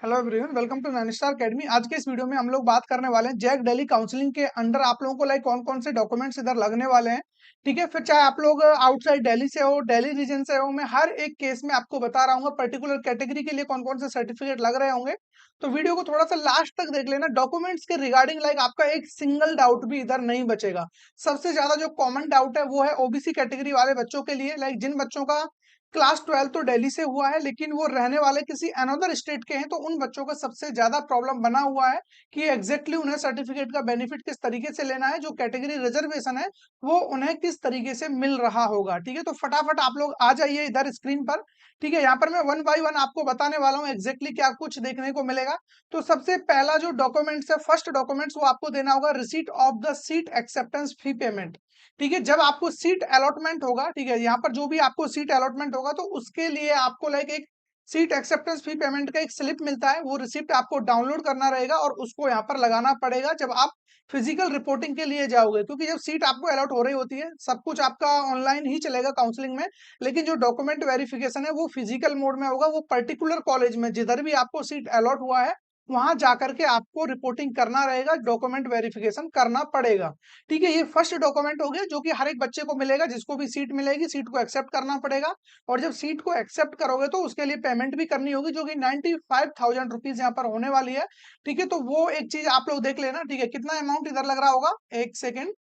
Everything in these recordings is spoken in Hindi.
Hello everyone, welcome to Nainistar academy. आज के इस वीडियो में हम लोग बात करने वाले हैं जैक दिल्ली काउंसलिंग के अंडर आप लोगों को कौन कौन से डॉक्यूमेंट्स इधर लगने वाले हैं। ठीक है, फिर चाहे आप लोग आउटसाइड दिल्ली से हो, दिल्ली रीजन से हो, मैं हर एक केस में आपको बता रहा हूँ पर्टिकुलर कैटेगरी के लिए कौन कौन से सर्टिफिकेट लग रहे होंगे। तो वीडियो को थोड़ा सा लास्ट तक देख लेना। डॉक्यूमेंट्स के रिगार्डिंग आपका एक सिंगल डाउट भी इधर नहीं बचेगा। सबसे ज्यादा जो कॉमन डाउट है वो है ओबीसी कैटेगरी वाले बच्चों के लिए, जिन बच्चों का क्लास 12 तो दिल्ली से हुआ है लेकिन वो रहने वाले किसी अनदर स्टेट के हैं, तो उन बच्चों का सबसे ज्यादा प्रॉब्लम बना हुआ है कि एग्जैक्टली उन्हें सर्टिफिकेट का बेनिफिट किस तरीके से लेना है, जो कैटेगरी रिजर्वेशन है वो उन्हें किस तरीके से मिल रहा होगा। ठीक है, तो फटाफट आप लोग आ जाइए इधर स्क्रीन पर। ठीक है, यहाँ पर मैं वन बाय वन आपको बताने वाला हूँ एग्जैक्टली क्या कुछ देखने को मिलेगा। तो सबसे पहला जो डॉक्यूमेंट्स है, फर्स्ट डॉक्यूमेंट्स, वो आपको देना होगा receipt of the seat acceptance fee payment. ठीक है, जब आपको सीट अलॉटमेंट होगा, ठीक है, यहाँ पर जो भी आपको सीट अलॉटमेंट होगा तो उसके लिए आपको एक सीट एक्सेप्टेंस फी पेमेंट का एक स्लिप मिलता है। वो रिसिप्ट आपको डाउनलोड करना रहेगा और उसको यहाँ पर लगाना पड़ेगा जब आप फिजिकल रिपोर्टिंग के लिए जाओगे, क्योंकि जब सीट आपको अलॉट हो रही होती है सब कुछ आपका ऑनलाइन ही चलेगा काउंसलिंग में, लेकिन जो डॉक्यूमेंट वेरिफिकेशन है वो फिजिकल मोड में होगा। वो पर्टिकुलर कॉलेज में जिधर भी आपको सीट अलॉट हुआ है वहां जाकर के आपको रिपोर्टिंग करना रहेगा, डॉक्यूमेंट वेरिफिकेशन करना पड़ेगा। ठीक है, ये फर्स्ट डॉक्यूमेंट हो गया जो कि हर एक बच्चे को मिलेगा। जिसको भी सीट मिलेगी सीट को एक्सेप्ट करना पड़ेगा, और जब सीट को एक्सेप्ट करोगे तो उसके लिए पेमेंट भी करनी होगी जो कि 95,000 रुपीज यहाँ पर होने वाली है। ठीक है, तो वो एक चीज आप लोग देख लेना। ठीक है, कितना अमाउंट इधर लग रहा होगा, एक सेकेंड।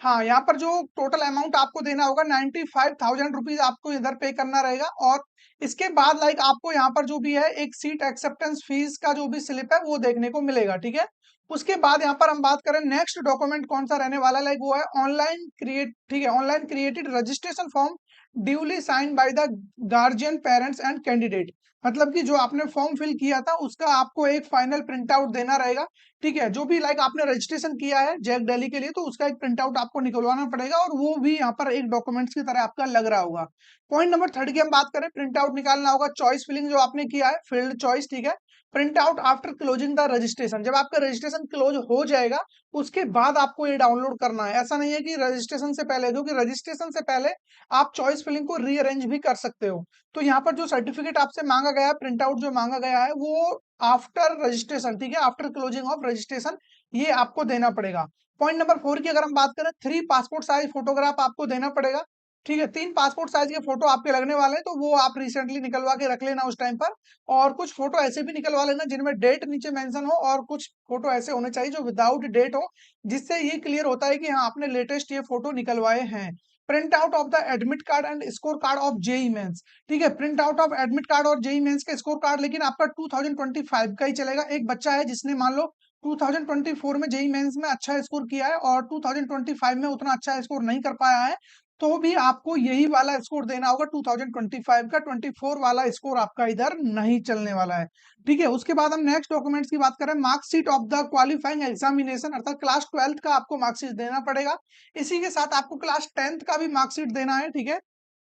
हाँ, यहाँ पर जो टोटल अमाउंट आपको देना होगा 95,000 रुपीज आपको इधर पे करना रहेगा। और इसके बाद आपको यहाँ पर जो भी है एक सीट एक्सेप्टेंस फीस का जो भी स्लिप है वो देखने को मिलेगा। ठीक है, उसके बाद यहाँ पर हम बात करें नेक्स्ट डॉक्यूमेंट कौन सा रहने वाला है, वो है ऑनलाइन क्रिएट। ठीक है, online created registration form duly sign by the guardian, parents and candidate. मतलब कि जो आपने फॉर्म फिल किया था उसका आपको एक फाइनल प्रिंट आउट देना रहेगा। ठीक है, जो भी आपने रजिस्ट्रेशन किया है जैक दिल्ली के लिए तो उसका एक प्रिंट आउट आपको निकलवाना पड़ेगा, और वो भी यहाँ पर एक डॉक्यूमेंट्स की तरह आपका लग रहा होगा। पॉइंट नंबर थर्ड की हम बात करें, प्रिंट आउट निकालना होगा चॉइस फिलिंग जो आपने किया है, फील्ड चॉइस। ठीक है, print out after closing the registration, जब आपका रजिस्ट्रेशन क्लोज हो जाएगा उसके बाद आपको ये डाउनलोड करना है। ऐसा नहीं है कि रजिस्ट्रेशन से पहले, क्योंकि रजिस्ट्रेशन से पहले आप चॉइस फिलिंग को रीअरेंज भी कर सकते हो। तो यहाँ पर जो सर्टिफिकेट आपसे मांगा गया है, प्रिंट आउट जो मांगा गया है वो आफ्टर रजिस्ट्रेशन, ठीक है, आफ्टर क्लोजिंग ऑफ रजिस्ट्रेशन ये आपको देना पड़ेगा। पॉइंट नंबर फोर की अगर हम बात करें, 3 पासपोर्ट साइज फोटोग्राफ आपको देना पड़ेगा। ठीक है, 3 पासपोर्ट साइज के फोटो आपके लगने वाले हैं, तो वो आप रिसेंटली निकलवा के रख लेना उस टाइम पर। और कुछ फोटो ऐसे भी निकलवा लेना जिनमें डेट नीचे मेंशन हो, और कुछ फोटो ऐसे होने चाहिए जो विदाउट डेट हो, जिससे ये क्लियर होता है कि हाँ आपने लेटेस्ट ये फोटो निकलवाए हैं। Print out of the admit card and score card of JEE Mains. ठीक है, print out of admit card और जेई मेंस का स्कोर कार्ड, लेकिन आपका 2025 का ही चलेगा। एक बच्चा है जिसने मान लो 2024 में जेई मेंस में अच्छा स्कोर किया है और 2025 में उतना अच्छा स्कोर नहीं कर पाया है, तो भी आपको यही वाला स्कोर देना होगा 2025 का। 24 वाला स्कोर आपका इधर नहीं चलने वाला है। ठीक है, उसके बाद हम नेक्स्ट डॉक्यूमेंट्स की बात करें, marksheet of the qualifying examination, अर्थात क्लास 12 का आपको मार्कशीट देना पड़ेगा। इसी के साथ आपको क्लास 10th का भी मार्कशीट देना है। ठीक है,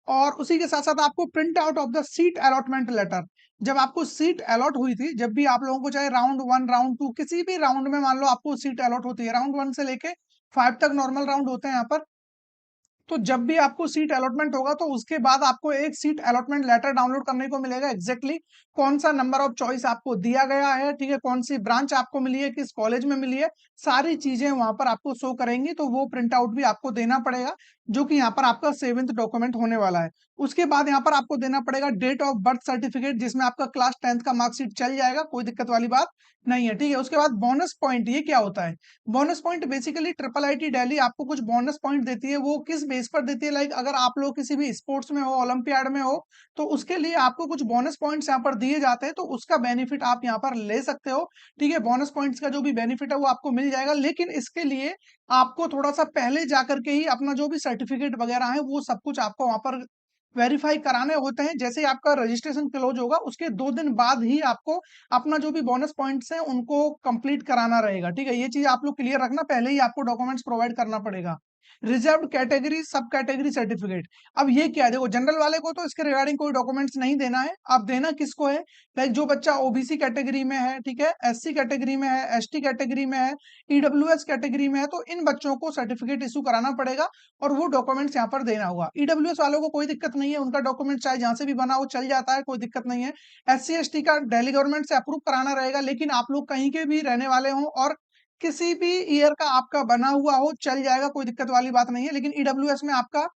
और उसी के साथ साथ आपको print out of the seat allotment letter. जब आपको सीट अलॉट हुई थी, जब भी आप लोगों को चाहे राउंड 1 राउंड 2 किसी भी राउंड में मान लो आपको सीट अलॉट होती है, राउंड 1 से लेके 5 तक नॉर्मल राउंड होते हैं यहाँ पर। तो जब भी आपको सीट अलॉटमेंट होगा तो उसके बाद आपको एक सीट अलॉटमेंट लेटर डाउनलोड करने को मिलेगा। एग्जैक्टली कौन सा नंबर ऑफ चॉइस आपको दिया गया है, ठीक है, कौन सी ब्रांच आपको मिली है, किस कॉलेज में मिली है, सारी चीजें वहां पर आपको शो करेंगी। तो वो प्रिंट आउट भी आपको देना पड़ेगा, जो कि यहाँ पर आपका 7th डॉक्यूमेंट होने वाला है। उसके बाद यहाँ पर आपको देना पड़ेगा डेट ऑफ बर्थ सर्टिफिकेट, जिसमें आपका क्लास 10th का मार्कशीट चल जाएगा, कोई दिक्कत वाली बात नहीं है। ठीक है, उसके बाद बोनस पॉइंट, ये क्या होता है? Bonus point basically triple IT Delhi आपको कुछ बोनस पॉइंट देती है। वो किस बेस पर देती है? अगर आप लोग किसी भी स्पोर्ट्स में हो, ओलंपियाड में हो, तो उसके लिए आपको कुछ बोनस पॉइंट्स यहाँ पर दिए जाते हैं, तो उसका बेनिफिट आप यहाँ पर ले सकते हो। ठीक है, बोनस पॉइंट्स का जो भी बेनिफिट है वो आपको मिल जाएगा, लेकिन इसके लिए आपको थोड़ा सा पहले जाकर के ही अपना जो भी सर्टिफिकेट वगैरह है वो सब कुछ आपको वहां पर वेरीफाई कराने होते हैं। जैसे ही आपका रजिस्ट्रेशन क्लोज होगा उसके 2 दिन बाद ही आपको अपना जो भी बोनस पॉइंट्स हैं उनको कंप्लीट कराना रहेगा। ठीक है, ये चीज आप लोग क्लियर रखना, पहले ही आपको डॉक्यूमेंट्स प्रोवाइड करना पड़ेगा। रिजर्व कैटेगरी सब कैटेगरी सर्टिफिकेट। अब ये क्या है, देखो जनरल वाले को तो इसके रिगार्डिंग कोई डॉक्यूमेंट्स नहीं देना है, अब देना किसको है, लाइक जो बच्चा ओबीसी कैटेगरी में है, ठीक है, एससी कैटेगरी में है, एसटी कैटेगरी में है, ईडब्ल्यूएस कैटेगरी में है, तो इन बच्चों को सर्टिफिकेट इशू कराना पड़ेगा और वो डॉक्यूमेंट्स यहाँ पर देना होगा। ईडब्ल्यूएस वालों को कोई दिक्कत नहीं है, उनका डॉक्यूमेंट चाहे जहां से भी बना हो चल जाता है, कोई दिक्कत नहीं है। एससी एसटी का दिल्ली गवर्नमेंट से अप्रूव कराना रहेगा, लेकिन आप लोग कहीं के भी रहने वाले हो और किसी भी ईयर का आपका बना हुआ हो चल जाएगा, कोई दिक्कत वाली बात नहीं है। लेकिन ईडब्ल्यूएस में आपका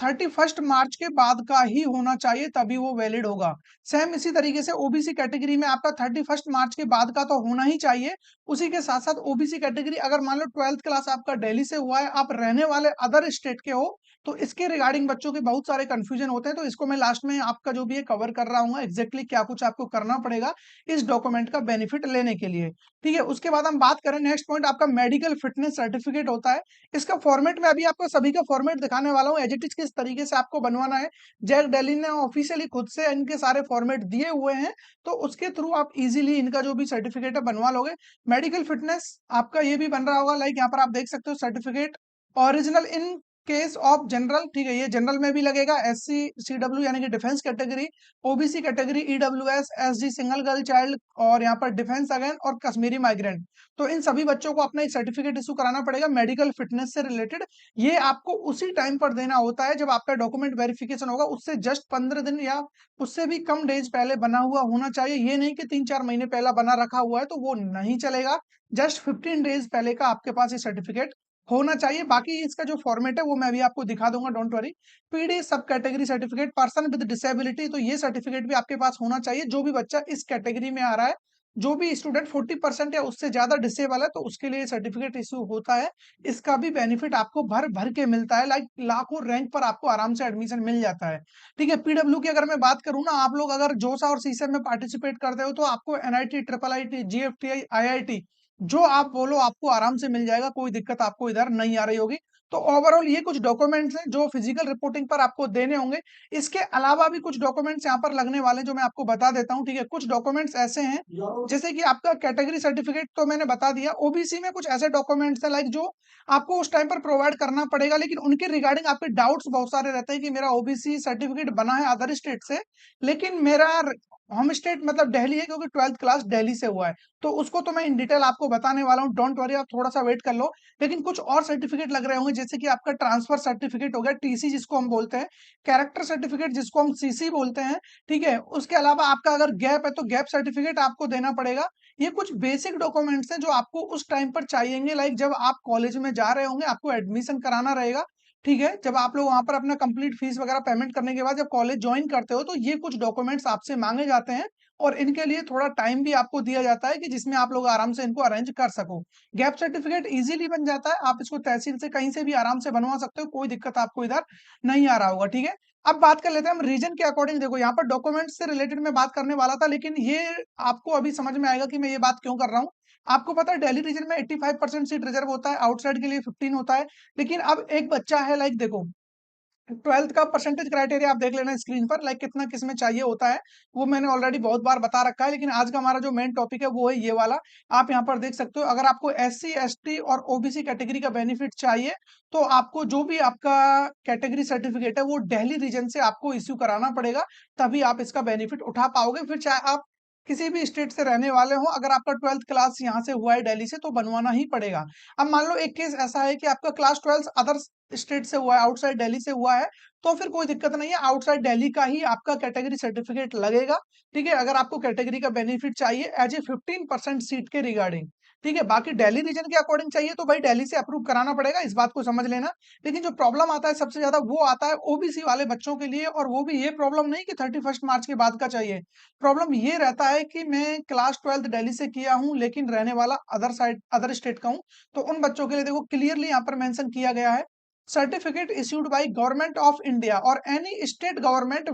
31 मार्च के बाद का ही होना चाहिए, तभी वो वैलिड होगा। सेम इसी तरीके से ओबीसी कैटेगरी में आपका 31 मार्च के बाद का तो होना ही चाहिए। उसी के साथ साथ ओबीसी कैटेगरी, अगर मान लो 12th क्लास आपका दिल्ली से हुआ है, आप रहने वाले अदर स्टेट के हो, तो इसके रिगार्डिंग बच्चों के बहुत सारे कंफ्यूजन होते हैं, तो इसको मैं लास्ट में आपका जो भी है कवर कर रहा हूँ एग्जैक्टली क्या कुछ आपको करना पड़ेगा इस डॉक्यूमेंट का बेनिफिट लेने के लिए। ठीक है, उसके बाद हम बात करें नेक्स्ट पॉइंट, आपका मेडिकल फिटनेस सर्टिफिकेट होता है। इसका फॉर्मेट में अभी आपको सभी का फॉर्मेट दिखाने वाला हूँ, एज इट इज किस तरीके से आपको बनवाना है। जैक दिल्ली ने ऑफिशियली खुद से इनके सारे फॉर्मेट दिए हुए हैं, तो उसके थ्रू आप इजीली इनका जो भी सर्टिफिकेट है बनवा लोगे। मेडिकल फिटनेस आपका ये भी बन रहा होगा, लाइक यहाँ पर आप देख सकते हो certificate original in case of general, ठीक है, ये जनरल में भी लगेगा, एससी सीडब्ल्यू यानी कि defence category, OBC category, EWS, SD single girl child, और यहाँ पर डिफेंस अगेन और कश्मीरी माइग्रेंट। तो इन सभी बच्चों को अपना एक सर्टिफिकेट इशू कराना पड़ेगा मेडिकल फिटनेस से रिलेटेड। ये आपको उसी टाइम पर देना होता है जब आपका डॉक्यूमेंट वेरिफिकेशन होगा, उससे जस्ट 15 दिन या उससे भी कम डेज पहले बना हुआ होना चाहिए। ये नहीं कि 3-4 महीने पहला बना रखा हुआ है तो वो नहीं चलेगा, जस्ट 15 डेज पहले का आपके पास ये सर्टिफिकेट होना चाहिए। बाकी इसका जो फॉर्मेट है वो मैं अभी आपको दिखा दूंगा, डोंट वरी। पीडी सब category certificate person with disability, तो ये सर्टिफिकेट भी आपके पास होना चाहिए। जो भी बच्चा इस कैटेगरी में आ रहा है, जो भी स्टूडेंट 40% या उससे ज्यादा डिसेबल है, तो उसके लिए सर्टिफिकेट इशू होता है। इसका भी बेनिफिट आपको भर भर के मिलता है, लाइक लाखों रैंक पर आपको आराम से एडमिशन मिल जाता है। ठीक है, पीडब्ल्यू की अगर मैं बात करूं ना, आप लोग अगर जोसा और सीसम में पार्टिसिपेट करते हो तो आपको NIT, triple IT, GFTI, IIT जो आप बोलो आपको आराम से मिल जाएगा, कोई दिक्कत आपको इधर नहीं आ रही होगी। तो ओवरऑल ये कुछ डॉक्यूमेंट्स हैं जो फिजिकल रिपोर्टिंग पर आपको देने होंगे। इसके अलावा भी कुछ डॉक्यूमेंट्स यहाँ पर लगने वाले हैं जो मैं आपको बता देता हूँ। ठीक है, कुछ डॉक्यूमेंट्स ऐसे हैं जैसे कि आपका कैटेगरी सर्टिफिकेट तो मैंने बता दिया। ओबीसी में कुछ ऐसे डॉक्यूमेंट्स हैं लाइक जो आपको उस टाइम पर प्रोवाइड करना पड़ेगा, लेकिन उनके रिगार्डिंग आपके डाउट्स बहुत सारे रहते हैं कि मेरा ओबीसी सर्टिफिकेट बना है अदर स्टेट से, लेकिन मेरा होम स्टेट मतलब दिल्ली है क्योंकि 12th क्लास दिल्ली से हुआ है। तो उसको तो मैं इन डिटेल आपको बताने वाला हूँ, डोंट वरी, आप थोड़ा सा वेट कर लो। लेकिन कुछ और सर्टिफिकेट लग रहे होंगे जैसे कि आपका ट्रांसफर सर्टिफिकेट हो गया, टीसी जिसको हम बोलते हैं, कैरेक्टर सर्टिफिकेट जिसको हम सीसी बोलते हैं। ठीक है, उसके अलावा आपका अगर गैप है तो गैप सर्टिफिकेट आपको देना पड़ेगा। ये कुछ बेसिक डॉक्यूमेंट्स हैं जो आपको उस टाइम पर चाहिएंगे, लाइक जब आप कॉलेज में जा रहे होंगे, आपको एडमिशन कराना रहेगा। ठीक है, जब आप लोग वहां पर अपना कंप्लीट फीस वगैरह पेमेंट करने के बाद जब कॉलेज ज्वाइन करते हो, तो ये कुछ डॉक्यूमेंट्स आपसे मांगे जाते हैं और इनके लिए थोड़ा टाइम भी आपको दिया जाता है कि जिसमें आप लोग आराम से इनको अरेंज कर सको। गैप सर्टिफिकेट इजीली बन जाता है, आप इसको तहसील से कहीं से भी आराम से बनवा सकते हो, कोई दिक्कत आपको इधर नहीं आ रहा होगा। ठीक है, अब बात कर लेते हैं हम रीजन के अकॉर्डिंग। देखो यहाँ पर डॉक्यूमेंट्स से रिलेटेड मैं बात करने वाला था, लेकिन ये आपको अभी समझ में आएगा कि मैं ये बात क्यों कर रहा हूँ। आपको पता है दिल्ली रीजन में 85% सीट रिजर्व होता है, आउटसाइड के लिए 15 होता है। लेकिन अब एक बच्चा है, लाइक देखो 12th का परसेंटेज क्राइटेरिया आप देख लेना स्क्रीन पर, लाइक कितना किसमें चाहिए होता है, वो मैंने ऑलरेडी बहुत बार बता रखा है। लेकिन आज का हमारा जो मेन टॉपिक है वो है ये वाला। आप यहाँ पर देख सकते हो, अगर आपको एससी एसटी और ओबीसी कैटेगरी का बेनिफिट चाहिए, तो आपको जो भी आपका कैटेगरी सर्टिफिकेट है वो दिल्ली रीजन से आपको इश्यू कराना पड़ेगा, तभी आप इसका बेनिफिट उठा पाओगे। फिर चाहे आप किसी भी स्टेट से रहने वाले हो, अगर आपका 12th क्लास यहाँ से हुआ है दिल्ली से, तो बनवाना ही पड़ेगा। अब मान लो एक केस ऐसा है कि आपका क्लास 12 अदर स्टेट से हुआ है, आउटसाइड दिल्ली से हुआ है, तो फिर कोई दिक्कत नहीं है, आउटसाइड दिल्ली का ही आपका कैटेगरी सर्टिफिकेट लगेगा। ठीक है, अगर आपको कैटेगरी का बेनिफिट चाहिए एज ए 15% सीट के रिगार्डिंग। ठीक है, बाकी दिल्ली रीजन के अकॉर्डिंग चाहिए तो भाई दिल्ली से अप्रूव कराना पड़ेगा, इस बात को समझ लेना। लेकिन जो प्रॉब्लम आता है सबसे ज्यादा वो आता है ओबीसी वाले बच्चों के लिए, और वो भी ये प्रॉब्लम नहीं कि 31 मार्च के बाद का चाहिए। प्रॉब्लम ये रहता है कि मैं क्लास 12 दिल्ली से किया हूँ लेकिन रहने वाला अदर साइड अदर स्टेट का हूँ, तो उन बच्चों के लिए देखो क्लियरली यहाँ पर मेंशन किया गया है, certificate issued by government of India or any state government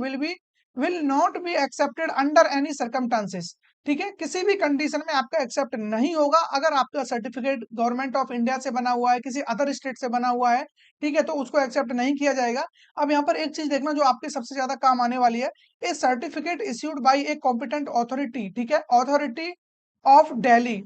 will not be accepted under any circumstances। ठीक है, किसी भी कंडीशन में आपका एक्सेप्ट नहीं होगा अगर आपका सर्टिफिकेट गवर्नमेंट ऑफ इंडिया से बना हुआ है, किसी अदर स्टेट से बना हुआ है। ठीक है, तो उसको एक्सेप्ट नहीं किया जाएगा। अब यहाँ पर एक चीज देखना जो आपके सबसे ज्यादा काम आने वाली है, a certificate issued by a competent authority, ठीक है, authority of Delhi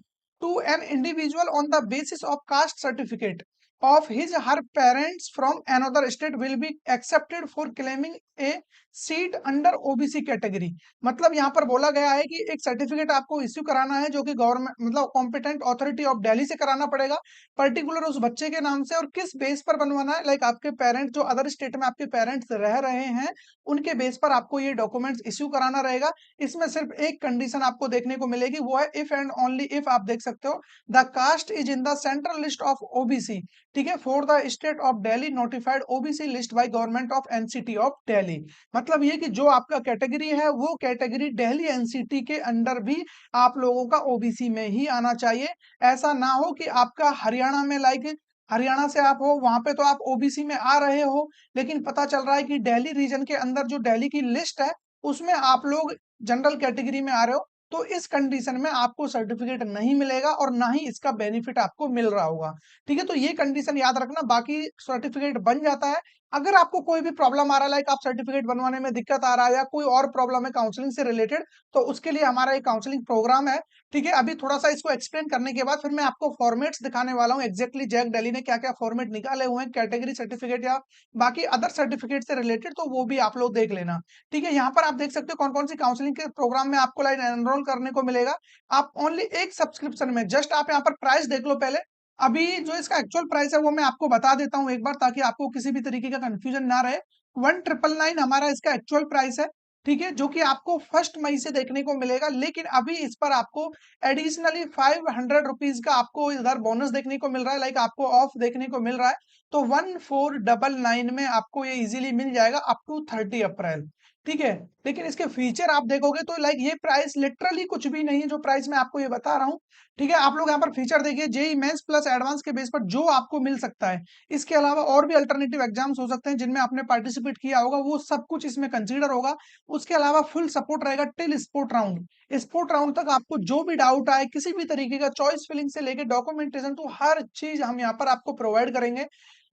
to an individual on the basis of caste certificate of his her parents from another state will be accepted for claiming a seat under OBC category. मतलब यहाँ पर बोला गया है कि एक सर्टिफिकेट आपको इश्यू कराना है जो कि गवर्नमेंट मतलब कॉम्पिटेंट अथॉरिटी ऑफ दिल्ली से कराना पड़ेगा, पर्टिकुलर उस बच्चे के नाम से। और किस बेस पर बनवाना है, लाइक आपके पेरेंट्स जो अदर स्टेट में आपके पेरेंट्स रह रहे हैं उनके बेस पर आपको ये डॉक्यूमेंट्स इश्यू कराना रहेगा। इसमें सिर्फ एक कंडीशन आपको देखने को मिलेगी, वो है इफ एंड ओनली इफ आप देख सकते हो the caste is in the central list of OBC, ठीक है, for the state of Delhi notified OBC list by government of NCT of Delhi. मतलब ये कि जो आपका कैटेगरी है वो कैटेगरी दिल्ली एनसीटी के अंडर भी आप लोगों का ओबीसी में ही आना चाहिए। ऐसा ना हो कि आपका हरियाणा में, लाइक हरियाणा से आप हो, वहां पे तो आप ओबीसी में आ रहे हो, लेकिन पता चल रहा है कि दिल्ली रीजन के अंदर जो दिल्ली की लिस्ट है उसमें आप लोग जनरल कैटेगरी में आ रहे हो, तो इस कंडीशन में आपको सर्टिफिकेट नहीं मिलेगा और ना ही इसका बेनिफिट आपको मिल रहा होगा। ठीक है, तो ये कंडीशन याद रखना, बाकी सर्टिफिकेट बन जाता है। अगर आपको कोई भी प्रॉब्लम आ रहा है, लाइक आप सर्टिफिकेट बनवाने में दिक्कत आ रहा है या कोई और प्रॉब्लम है काउंसलिंग से रिलेटेड, तो उसके लिए हमारा एक काउंसलिंग प्रोग्राम है। ठीक है, अभी थोड़ा सा इसको एक्सप्लेन करने के बाद फिर मैं आपको फॉर्मेट्स दिखाने वाला हूँ एग्जैक्टली जैक दिल्ली ने क्या क्या फॉर्मेट निकाले हुए हैं कैटेगरी सर्टिफिकेट या बाकी अदर सर्टिफिकेट से रिलेटेड, तो वो भी आप लोग देख लेना। ठीक है, यहाँ पर आप देख सकते हो कौन कौन सी काउंसलिंग के प्रोग्राम में आपको लाइन एनरोल करने को मिलेगा। आप ओनली एक सब्सक्रिप्शन में, जस्ट आप यहाँ पर प्राइस देख लो पहले। अभी जो इसका एक्चुअल प्राइस है वो मैं आपको बता देता हूँ एक बार, ताकि आपको किसी भी तरीके का कंफ्यूजन ना रहे। 1999 हमारा इसका एक्चुअल प्राइस है। ठीक है, जो कि आपको 1 मई से देखने को मिलेगा, लेकिन अभी इस पर आपको एडिशनली 500 रुपीज का आपको इधर बोनस देखने को मिल रहा है, लाइक आपको ऑफ देखने को मिल रहा है। तो 1499 में आपको ये इजीली मिल जाएगा अप टू 30 अप्रैल। ठीक है, लेकिन इसके फीचर आप देखोगे तो लाइक ये प्राइस लिटरली कुछ भी नहीं है जो प्राइस मैं आपको ये बता रहा हूँ। ठीक है, आप लोग यहाँ पर फीचर देखिए, जेई मेंस प्लस एडवांस के बेस पर जो आपको मिल सकता है। इसके अलावा और भी अल्टरनेटिव एग्जाम्स हो सकते हैं जिनमें आपने पार्टिसिपेट किया होगा, वो सब कुछ इसमें कंसीडर होगा। उसके अलावा फुल सपोर्ट रहेगा till sport round. Sport round तक आपको जो भी डाउट आए, किसी भी तरीके का चॉइस फिलिंग से लेके डॉक्यूमेंटेशन, तो हर चीज हम यहाँ पर आपको प्रोवाइड करेंगे।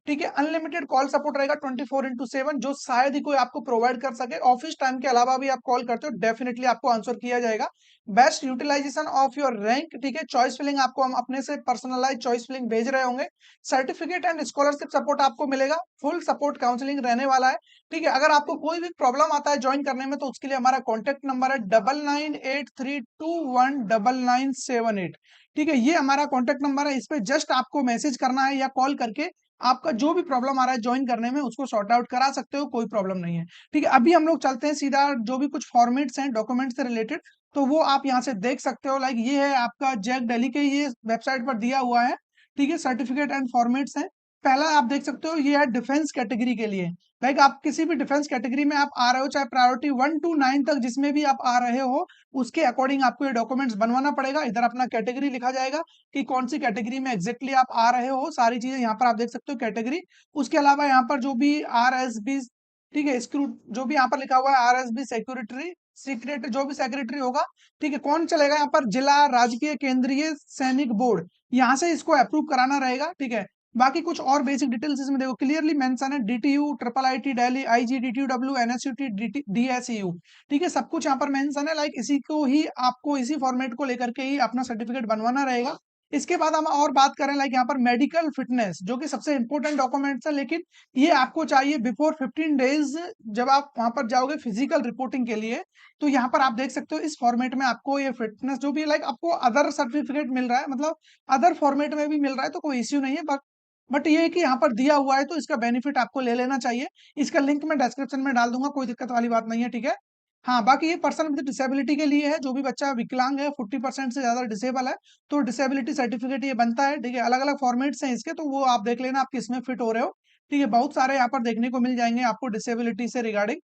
ठीक है, अनलिमिटेड कॉल सपोर्ट रहेगा 24/7, जो शायद ही कोई आपको प्रोवाइड कर सके। ऑफिस टाइम के अलावा भी आप कॉल करते हो, डेफिनेटली आपको आंसर किया जाएगा। Best utilisation of your rank, ठीक है, चॉइस फिलिंग आपको हम अपने से पर्सनलाइज चॉइस फिलिंग भेज रहे होंगे। सर्टिफिकेट एंड स्कॉलरशिप सपोर्ट आपको मिलेगा, फुल सपोर्ट काउंसलिंग रहने वाला है। ठीक है, अगर आपको कोई भी प्रॉब्लम आता है ज्वाइन करने में, तो उसके लिए हमारा कॉन्टेक्ट नंबर है 9983219978। ठीक है, ये हमारा कॉन्टेक्ट नंबर है, इस पे जस्ट आपको मैसेज करना है या कॉल करके आपका जो भी प्रॉब्लम आ रहा है ज्वाइन करने में उसको सॉर्ट आउट करा सकते हो, कोई प्रॉब्लम नहीं है। ठीक है, अभी हम लोग चलते हैं सीधा जो भी कुछ फॉर्मेट्स हैं डॉक्यूमेंट से रिलेटेड, तो वो आप यहाँ से देख सकते हो। लाइक ये है आपका जैक दिल्ली के ये वेबसाइट पर दिया हुआ है। ठीक है, सर्टिफिकेट एंड फॉर्मेट्स है। पहला आप देख सकते हो ये है डिफेंस कैटेगरी के लिए। लाइक आप किसी भी डिफेंस कैटेगरी में आप आ रहे हो, चाहे प्रायोरिटी 1 to 9 तक जिसमें भी आप आ रहे हो, उसके अकॉर्डिंग आपको ये डॉक्यूमेंट्स बनवाना पड़ेगा। इधर अपना कैटेगरी लिखा जाएगा कि कौन सी कैटेगरी में एग्जैक्टली आप आ रहे हो, सारी चीजें यहाँ पर आप देख सकते हो कैटेगरी। उसके अलावा यहाँ पर जो भी RSB, ठीक है, स्क्रू जो भी यहाँ पर लिखा हुआ है RSB सेक्यूरिटी सीक्रेट, जो भी सेक्रेटरी होगा, ठीक है, कौन चलेगा यहाँ पर, जिला राजकीय केंद्रीय सैनिक बोर्ड, यहाँ से इसको अप्रूव कराना रहेगा। ठीक है, बाकी कुछ और बेसिक डिटेल्स इसमें देखो क्लियरली मेंशन है, DTU triple IIT Delhi IG DTUW NSUT DSEU। ठीक है, सब कुछ यहाँ पर मेंशन है, लाइक इसी को ही आपको इसी फॉर्मेट को लेकर के ही अपना सर्टिफिकेट बनवाना रहेगा। इसके बाद हम और बात करें, लाइक यहाँ पर मेडिकल फिटनेस, जो कि सबसे इंपॉर्टेंट डॉक्यूमेंट्स है, लेकिन ये आपको चाहिए बिफोर 15 डेज जब आप वहां पर जाओगे फिजिकल रिपोर्टिंग के लिए। तो यहाँ पर आप देख सकते हो इस फॉर्मेट में आपको ये फिटनेस जो भी, लाइक आपको अदर सर्टिफिकेट मिल रहा है, मतलब अदर फॉर्मेट में भी मिल रहा है, तो कोई इश्यू नहीं है। बट ये है कि यहाँ पर दिया हुआ है तो इसका बेनिफिट आपको ले लेना चाहिए। इसका लिंक मैं डिस्क्रिप्शन में डाल दूंगा, कोई दिक्कत वाली बात नहीं है। ठीक है, हाँ, बाकी ये पर्सन विद डिसेबिलिटी के लिए है, जो भी बच्चा विकलांग है, 40% से ज्यादा डिसेबल है, तो डिसेबिलिटी सर्टिफिकेट ये बनता है। ठीक है, अलग अलग फॉर्मेट्स हैं इसके, तो वो आप देख लेना आप किसमें फिट हो रहे हो। ठीक है, बहुत सारे यहाँ पर देखने को मिल जाएंगे आपको डिसेबिलिटी से रिगार्डिंग।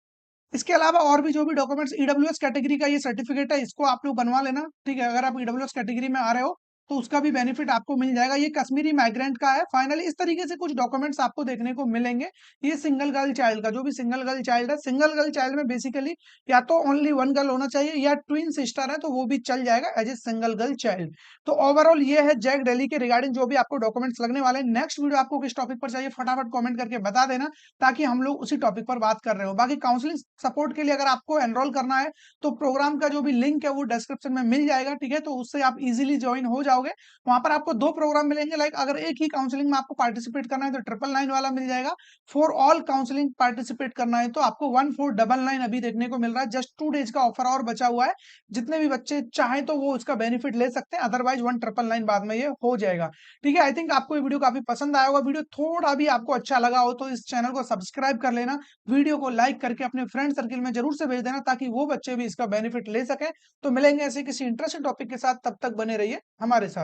इसके अलावा और भी जो भी डॉक्यूमेंट्स, ईडब्ल्यूएस कैटेगरी का ये सर्टिफिकेट है, इसको आप लोग बनवा लेना। ठीक है, अगर आप ईडब्ल्यूएस कैटेगरी में आ रहे हो तो उसका भी बेनिफिट आपको मिल जाएगा। ये कश्मीरी माइग्रेंट का है। फाइनली इस तरीके से कुछ डॉक्यूमेंट्स आपको देखने को मिलेंगे। ये सिंगल गर्ल चाइल्ड का, जो भी सिंगल गर्ल चाइल्ड है, सिंगल गर्ल चाइल्ड में बेसिकली या तो ओनली 1 गर्ल होना चाहिए या ट्विन सिस्टर है तो वो भी चल जाएगा as a single girl child. तो ओवरऑल ये है जैक दिल्ली के रिगार्डिंग जो भी आपको डॉक्यूमेंट्स लगने वाले हैं। नेक्स्ट वीडियो आपको किस टॉपिक पर चाहिए फटाफट कमेंट करके बता देना, ताकि हम लोग उसी टॉपिक पर बात कर रहे हो। बाकी काउंसलिंग सपोर्ट के लिए अगर आपको एनरोल करना है तो प्रोग्राम का जो भी लिंक है वो डिस्क्रिप्शन में मिल जाएगा। ठीक है, तो उससे आप इजीली ज्वाइन हो जाओ। जाओगे, वहां पर आपको 2 प्रोग्राम मिलेंगे। लाइक अगर एक ही काउंसलिंग में आपको पार्टिसिपेट करना है तो 999 वाला मिल जाएगा। फॉर ऑल काउंसलिंग पार्टिसिपेट करना है तो आपको 1499 अभी देखने को मिल रहा है। जस्ट 2 डेज का ऑफर और बचा हुआ है। जितने भी बच्चे चाहें तो वो इसका बेनिफिट ले सकते हैं, अदरवाइज 1999 बाद में ये हो जाएगा। ठीक है, आई थिंक आपको ये वीडियो काफी पसंद आया होगा। वीडियो थोड़ा भी आपको अच्छा लगा हो तो इस चैनल को सब्सक्राइब कर लेना, वीडियो को लाइक करके अपने फ्रेंड सर्किल में जरूर से भेज देना ताकि वो बच्चे भी इसका बेनिफिट ले सकें। तो मिलेंगे ऐसे किसी इंटरेस्टिंग टॉपिक के साथ, तब तक बने रहिए हमारे साथ।